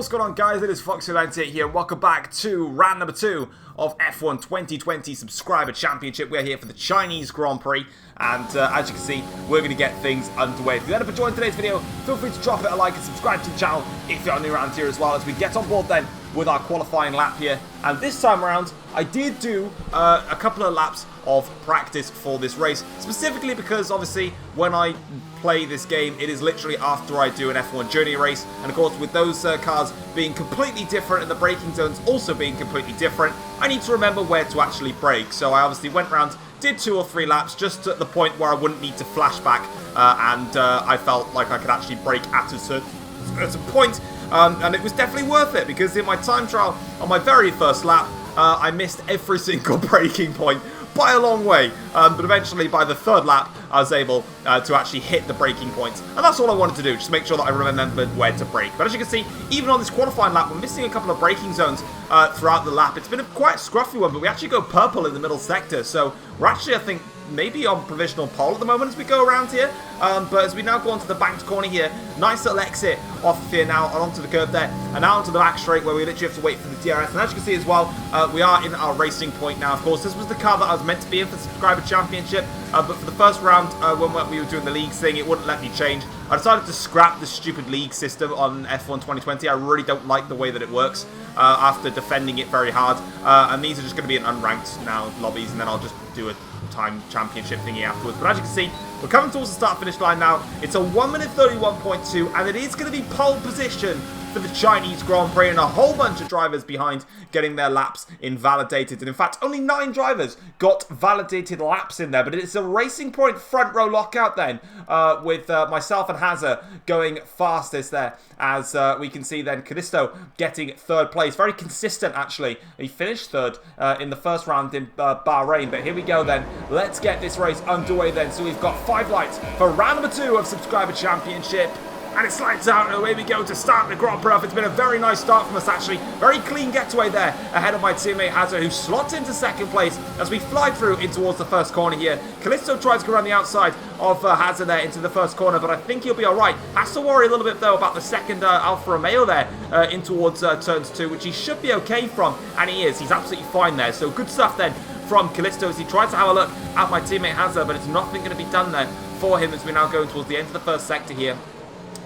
what's going on, guys? It is Foxy98 here. Welcome back to round number 2 of F1 2020 Subscriber Championship. We're here for the Chinese Grand Prix, and as you can see, we're going to get things underway. If you're up enjoying today's video, feel free to drop it a like and subscribe to the channel if you're new around here as well, as we get on board then with our qualifying lap here. And this time around, I did do a couple of laps of practice for this race, specifically because obviously when I play this game, it is literally after I do an F1 Journey race, and of course with those cars being completely different and the braking zones also being completely different, I need to remember where to actually brake. So I obviously went around, did 2 or 3 laps just at the point where I wouldn't need to flashback, and I felt like I could actually brake at a certain point. And it was definitely worth it, because in my time trial on my very first lap, I missed every single braking point by a long way, but eventually by the 3rd lap I was able to actually hit the braking points, and that's all I wanted to do, just make sure that I remembered where to brake. But as you can see, even on this qualifying lap, we're missing a couple of braking zones throughout the lap. It's been a quite scruffy one, but we actually go purple in the middle sector, so we're actually, I think, maybe on provisional pole at the moment as we go around here, but as we now go onto the banked corner here, nice little exit off of here now and onto the curb there, and now onto the back straight where we literally have to wait for the DRS. And as you can see as well, we are in our racing point now. Of course, this was the car that I was meant to be in for the Subscriber Championship, but for the first round, when we were doing the leagues thing, it wouldn't let me change. I decided to scrap the stupid league system on F1 2020. I really don't like the way that it works after defending it very hard, and these are just going to be an unranked now lobbies, and then I'll just do a time championship thingy afterwards. But as you can see, we're coming towards the start-finish line now. It's a 1 minute 31.2, and it is going to be pole position for the Chinese Grand Prix, and a whole bunch of drivers behind getting their laps invalidated. And in fact, only 9 drivers got validated laps in there, but it's a Racing Point front row lockout then, with myself and Hazza going fastest there, as we can see then Callisto getting 3rd place. Very consistent, actually. He finished 3rd in the first round in Bahrain, but here we go then. Let's get this race underway then. So we've got 5 lights for round number 2 of Subscriber Championship. And it slides out, and away we go to start the Grand Prix. It's been a very nice start from us, actually. Very clean getaway there, ahead of my teammate Hazza, who slots into 2nd place as we fly through in towards the first corner here. Callisto tries to go around the outside of Hazza there into the first corner, but I think he'll be alright. Has to worry a little bit, though, about the second Alfa Romeo there in towards turns 2, which he should be okay from, and he is. He's absolutely fine there, so good stuff then from Callisto as he tries to have a look at my teammate Hazza, but it's nothing going to be done there for him as we now go towards the end of the first sector here.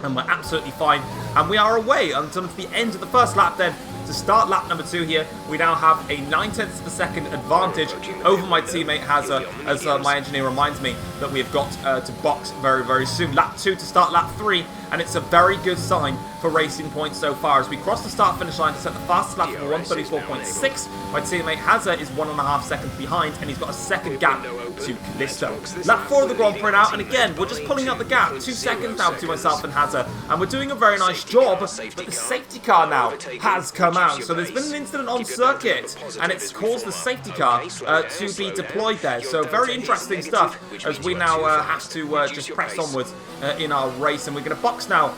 And we're absolutely fine, and we are away until the end of the first lap then. To start lap number 2 here, we now have a 9/10 of a second advantage over my teammate Hazza, as my engineer reminds me that we have got to box very, very soon. Lap 2 to start lap 3, and it's a very good sign for Racing Point so far. As we cross the start-finish line to set the fastest lap for 1:34.6, my teammate Hazza is 1.5 seconds behind, and he's got a second gap to Callisto. Lap 4 of the Grand Prix now, and again, we're just pulling out the gap. 2 seconds now between myself and Hazza, and we're doing a very nice job, but the safety car now has come out. So there's been an incident on circuit, and it's caused the safety car to be deployed there. So very interesting stuff as we now have to just press onwards in our race, and we're going to box now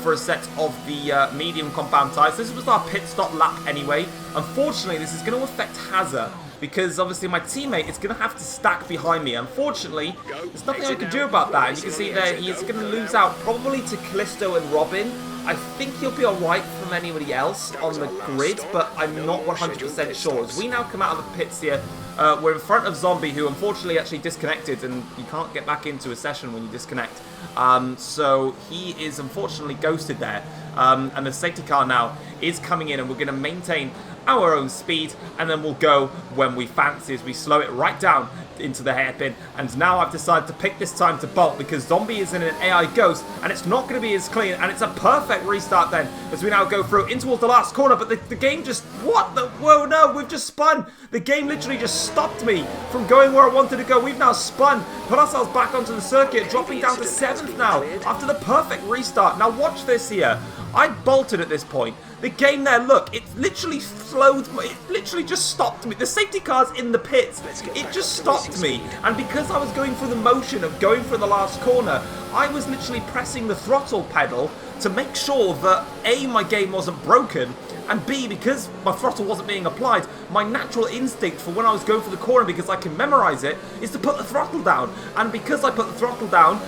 for a set of the medium compound tyres. This was our pit stop lap anyway. Unfortunately, this is going to affect Hazza, because obviously my teammate is going to have to stack behind me. Unfortunately, there's nothing I can do about that. And you can see there, he is going to lose out probably to Callisto and Robin. I think he'll be alright from anybody else on the grid, but I'm not 100% sure. As we now come out of the pits here, we're in front of Zombie, who unfortunately actually disconnected, and you can't get back into a session when you disconnect. So he is unfortunately ghosted there. And the safety car now is coming in, and we're going to maintain our own speed, and then we'll go when we fancy as we slow it right down into the hairpin. And now I've decided to pick this time to bolt, because Zombie is in an AI ghost, and it's not going to be as clean, and it's a perfect restart then as we now go through in towards the last corner. But the game just, what the, whoa, no, we've just spun. The game literally just stopped me from going where I wanted to go. We've now spun, put ourselves back onto the circuit, dropping down to 7th now after the perfect restart. Now watch this here. I bolted at this point. The game there, look, it literally slowed, it literally just stopped me. The safety car's in the pits. It just stopped me. And because I was going through the motion of going for the last corner, I was literally pressing the throttle pedal to make sure that A, my game wasn't broken, and B, because my throttle wasn't being applied, my natural instinct for when I was going for the corner, because I can memorize it, is to put the throttle down. And because I put the throttle down,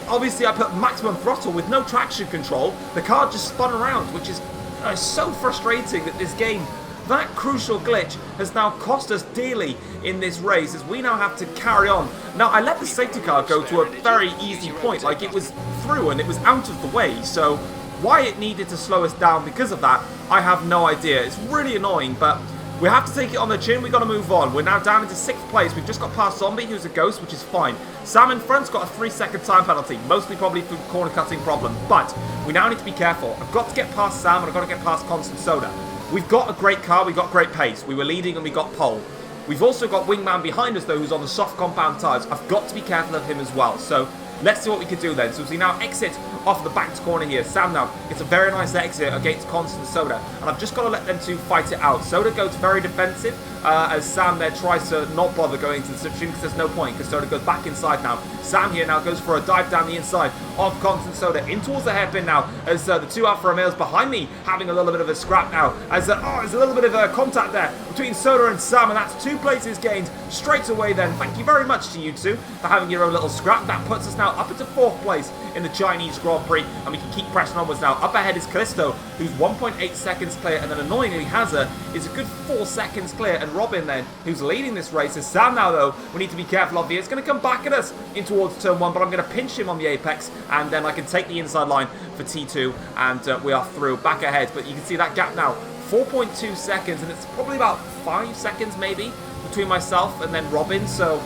obviously I put maximum throttle with no traction control, the car just spun around, which is It's so frustrating that this game, that crucial glitch, has now cost us dearly in this race, as we now have to carry on. Now, I let the safety car go to a very easy point, like it was through and it was out of the way, so why it needed to slow us down because of that, I have no idea. It's really annoying, but we have to take it on the chin. We've got to move on. We're now down into 6th place. We've just got past Zombie, who's a ghost, which is fine. Sam in front's got a 3-second time penalty, mostly probably through corner cutting problem, but we now need to be careful. I've got to get past Sam, and I've got to get past Constant Soda. We've got a great car. We've got great pace. We were leading, and we got pole. We've also got Wingman behind us, though, who's on the soft compound tyres. I've got to be careful of him as well, so let's see what we can do then. So as we now exit off the back corner here, Sam now gets a very nice exit against Constant Soda, and I've just got to let them two fight it out. Soda goes very defensive as Sam there tries to not bother going to the slipstream because there's no point, because Soda goes back inside now. Sam here now goes for a dive down the inside of Constant Soda in towards the hairpin now, as the two Alfa Romeos behind me having a little bit of a scrap now, as there's a little bit of a contact there between Soda and Sam, and that's 2 places gained straight away then. Thank you very much to you two for having your own little scrap. That puts us now up into 4th place in the Chinese Grand Prix, and we can keep pressing onwards now. Up ahead is Callisto, who's 1.8 seconds clear, and then annoyingly Hazza is a good 4 seconds clear, and Robin then, who's leading this race, is Sam now though. We need to be careful of here. It's going to come back at us in towards turn 1, but I'm going to pinch him on the apex, and then I can take the inside line for T2, and we are through, back ahead. But you can see that gap now, 4.2 seconds, and it's probably about 5 seconds maybe between myself and then Robin, so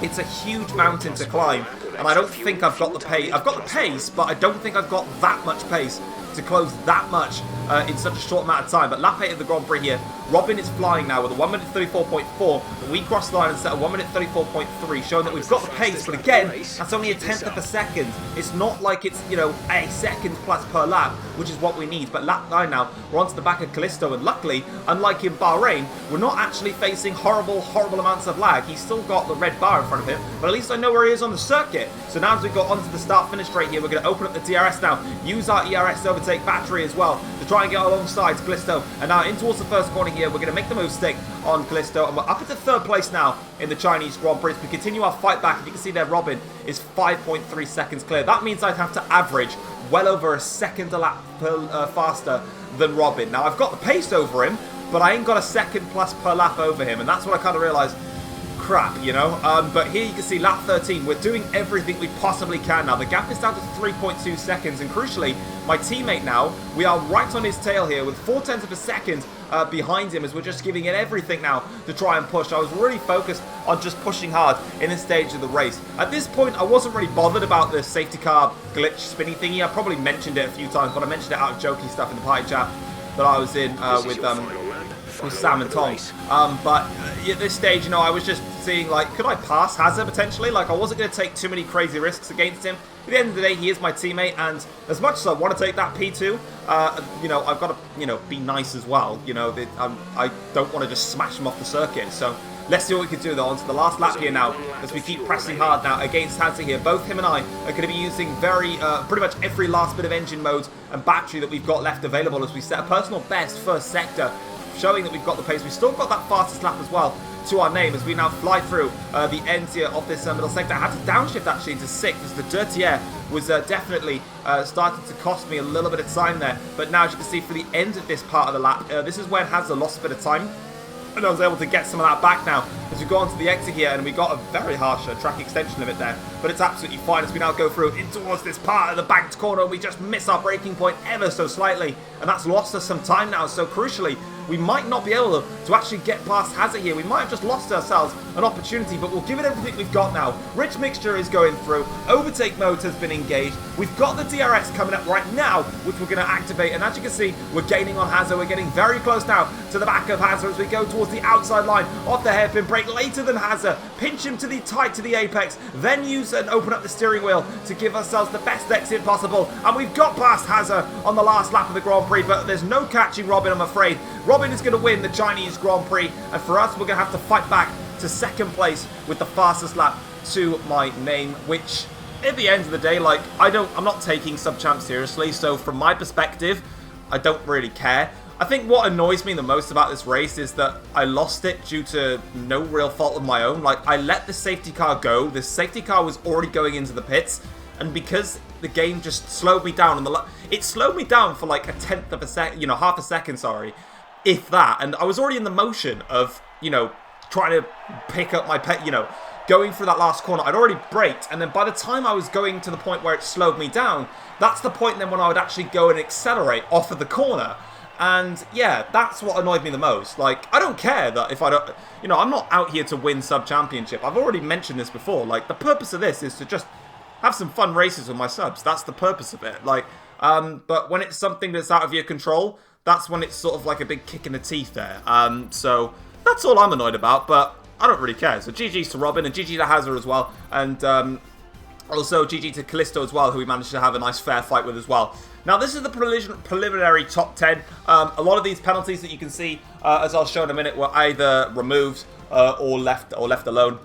it's a huge mountain to climb, and I don't think I've got the pace. I've got the pace, but I don't think I've got that much pace to close that much in such a short amount of time. But lap 8 of the Grand Prix here, Robin is flying now with a 1 minute 34.4, but we crossed the line and set a 1 minute 34.3, showing that we've got the pace, but again, that's only a 1/10 of a second. It's not like it's, you know, a second plus per lap, which is what we need. But lap 9 now, we're onto the back of Callisto, and luckily, unlike in Bahrain, we're not actually facing horrible amounts of lag. He's still got the red bar in front of him, but at least I know where he is on the circuit. So now as we go onto the start-finish straight here, we're going to open up the DRS now, use our ERS to overtake battery as well, to try and get alongside Callisto. And now in towards the first corner here, we're going to make the move stick on Callisto, and we're up into 3rd place now in the Chinese Grand Prix. We continue our fight back, and you can see there Robin is 5.3 seconds clear. That means I'd have to average well over a second a lap faster than Robin. Now I've got the pace over him, but I ain't got a second plus per lap over him, and that's what I kind of realised. Crap, you know. But here you can see lap 13, we're doing everything we possibly can now. The gap is down to 3.2 seconds, and crucially, my teammate now, we are right on his tail here with 0.4 of a second behind him, as we're just giving it everything now to try and push. I was really focused on just pushing hard in this stage of the race. At this point, I wasn't really bothered about the safety car glitch spinny thingy. I probably mentioned it a few times, but I mentioned it out of jokey stuff in the party chat that I was in with Sam and Tom. But at this stage, you know, I was just seeing, like, could I pass Hazza potentially? Like, I wasn't going to take too many crazy risks against him. At the end of the day, he is my teammate, and as much as I want to take that P2, you know, I've got to, you know, be nice as well. You know, I don't want to just smash him off the circuit. So let's see what we can do, though. On to the last lap here now, as we keep pressing hard now against Hazza here. Both him and I are going to be using pretty much every last bit of engine mode and battery that we've got left available, as we set a personal best first sector, showing that we've got the pace. We've still got that fastest lap as well to our name, as we now fly through the ends here of this middle sector. I had to downshift actually into 6th, as the dirty air was definitely starting to cost me a little bit of time there. But now, as you can see, for the end of this part of the lap, this is when Hazza lost a bit of time, and I was able to get some of that back now as we go onto the exit here, and we got a very harsh track extension limit there, but it's absolutely fine as we now go through in towards this part of the banked corner. We just miss our braking point ever so slightly, and that's lost us some time now. So crucially, we might not be able to actually get past Hazza here. We might have just lost ourselves an opportunity, but we'll give it everything we've got now. Rich Mixture is going through. Overtake mode has been engaged. We've got the DRS coming up right now, which we're going to activate. And as you can see, we're gaining on Hazza. We're getting very close now to the back of Hazza as we go towards the outside line of the hairpin. Brake later than Hazza. Pinch him to the tight to the apex. Then use and open up the steering wheel to give ourselves the best exit possible. And we've got past Hazza on the last lap of the Grand Prix, but there's no catching Robin, I'm afraid. Robin is going to win the Chinese Grand Prix, and for us, we're going to have to fight back to 2nd place with the fastest lap to my name, which at the end of the day, like, I'm not taking sub-champ seriously, so from my perspective, I don't really care. I think what annoys me the most about this race is that I lost it due to no real fault of my own. Like, I let the safety car go. The safety car was already going into the pits, and because the game just slowed me down. It slowed me down for like a tenth of a second, you know, half a second, sorry, if that. And I was already in the motion of, you know, trying to pick up my pet, you know, going through that last corner. I'd already braked, and then by the time I was going to the point where it slowed me down, that's the point then when I would actually go and accelerate off of the corner. And yeah, that's what annoyed me the most. Like, I don't care that if I don't, you know, I'm not out here to win sub-championship. I've already mentioned this before. Like, the purpose of this is to just have some fun races with my subs. That's the purpose of it. Like, but when it's something that's out of your control, that's when it's sort of like a big kick in the teeth there. So that's all I'm annoyed about, but I don't really care. So GG's to Robin, and GG to Hazard as well. And also GG to Callisto as well, who we managed to have a nice fair fight with as well. Now, this is the preliminary top 10. A lot of these penalties that you can see, as I'll show in a minute, were either removed or left alone.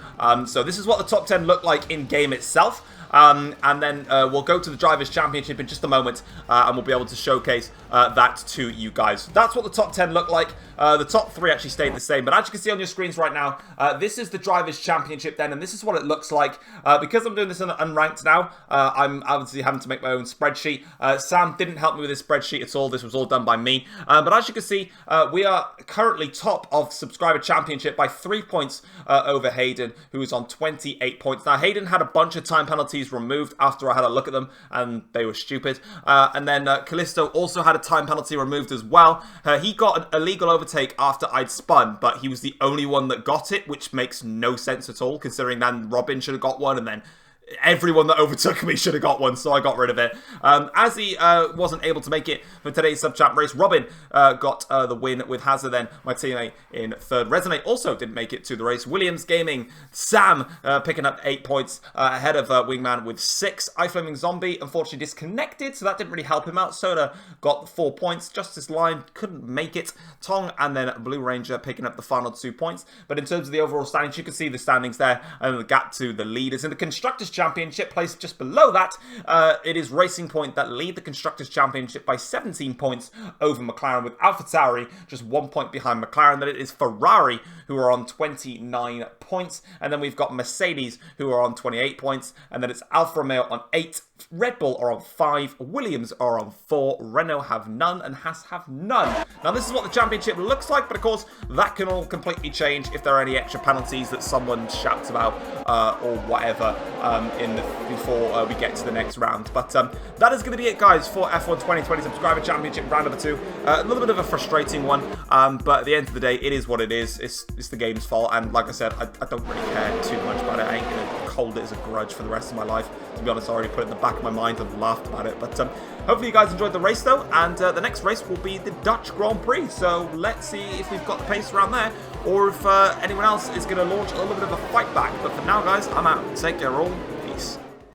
So this is what the top 10 look like in game itself. And then we'll go to the Drivers' Championship in just a moment, and we'll be able to showcase that to you guys. So that's what the top 10 look like. The top 3 actually stayed the same, but as you can see on your screens right now, this is the Drivers' Championship then, and this is what it looks like. Because I'm doing this in unranked now, I'm obviously having to make my own spreadsheet. Sam didn't help me with this spreadsheet at all. This was all done by me. But as you can see, we are currently top of Subscriber Championship by 3 points over Hayden, who is on 28 points. Now, Hayden had a bunch of time penalties removed after I had a look at them, and they were stupid. And then Callisto also had a time penalty removed as well. He got an illegal overtake after I'd spun, but he was the only one that got it, which makes no sense at all, considering then Robin should have got one, and then everyone that overtook me should have got one, so I got rid of it. As he wasn't able to make it for today's sub-champ race, Robin got the win with Hazard then, my teammate in third. Resonate also didn't make it to the race. Williams Gaming, Sam picking up 8 points ahead of Wingman with 6. iFlaming Zombie unfortunately disconnected, so that didn't really help him out. Soda got 4 points. Justice Line couldn't make it. Tong and then Blue Ranger picking up the final 2 points. But in terms of the overall standings, you can see the standings there and the gap to the leaders. In the Constructors' Championship, placed just below that, it is Racing Point that lead the Constructors' Championship by 17 points over McLaren, with AlphaTauri just 1 point behind McLaren. Then it is Ferrari who are on 29 points, and then we've got Mercedes who are on 28 points, and then it's Alfa Romeo on 8, Red Bull are on 5, Williams are on 4, Renault have none, and Haas have none. Now this is what the championship looks like, but of course that can all completely change if there are any extra penalties that someone shouts about or whatever before we get to the next round. But that is going to be it, guys, for F1 2020 Subscriber Championship round number 2. A little bit of a frustrating one, but at the end of the day, it is what it is. It's the game's fault, and like I said, I don't really care too much about it. I ain't going to hold it as a grudge for the rest of my life. To be honest, I already put it in the back of my mind and laughed about it. But hopefully you guys enjoyed the race, though, and the next race will be the Dutch Grand Prix. So let's see if we've got the pace around there, or if anyone else is going to launch a little bit of a fight back. But for now, guys, I'm out. Take care, all.